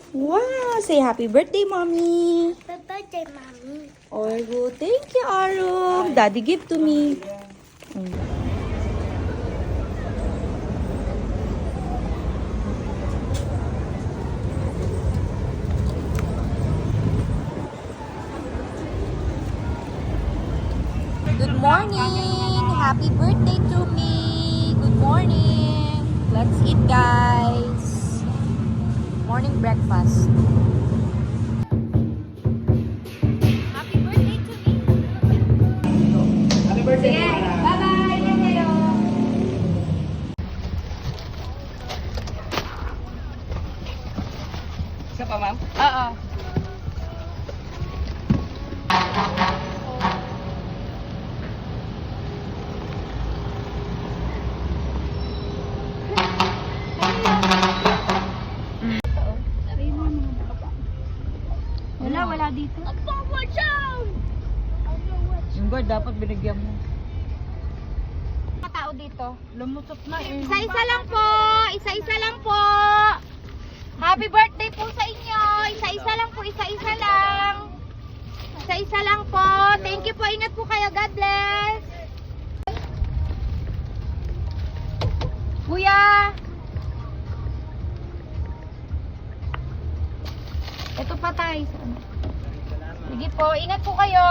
Wow! Say happy birthday, mommy. Happy birthday, mommy. Oh, thank you, Arum. Daddy, give to me. Good morning! Happy birthday to me! Good morning! Let's eat, guys! Morning breakfast. Happy birthday to me! Happy birthday, Sige, Mara. bye-bye! Yan kayo! Isa pa, ma'am? Oo. Wala dito. Yung guard, dapat binigyan mo. Mga tao dito. Lumusot na eh. Isa-isa lang po. Isa-isa lang po. Happy birthday po sa inyo. Isa-isa lang po. Isa-isa lang. Isa-isa lang po. Thank you po. Ingat po kayo. God bless. Kuya. Ito pa tayo. Sige po. Ingat po kayo.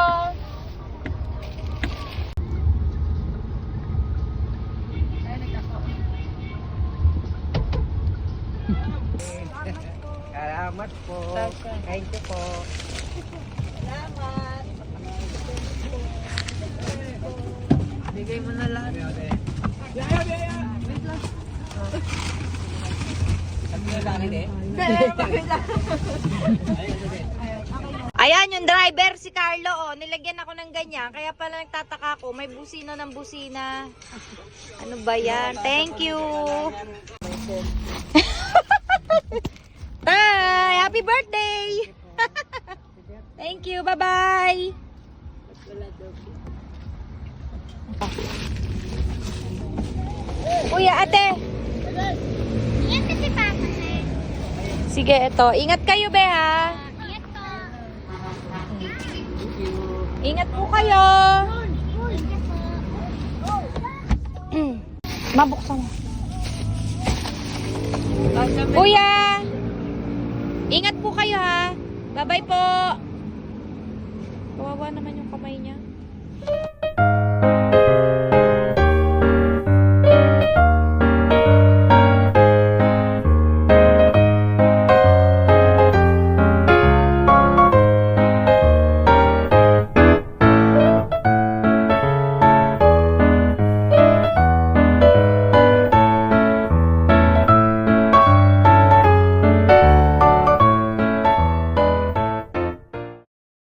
Salamat po. Thank you po. Salamat. Bigay mo na lahat. Ayan yung driver si Carlo, oh. Nilagyan ako ng ganyan. Kaya pala nagtataka ako, may busina ng busina. Ano ba yan? Thank you. Tay, happy birthday. Thank you. Bye-bye. Kuya, ate. Ingat ka si Papa, sir. Sige, ito. Ingat kayo, be, ha? Ingat ka. Ingat po kayo. Ingat ka. Mabuksan mo. Kuya! Ingat po kayo, ha? Bye-bye po. Kawawa naman yung kamay niya.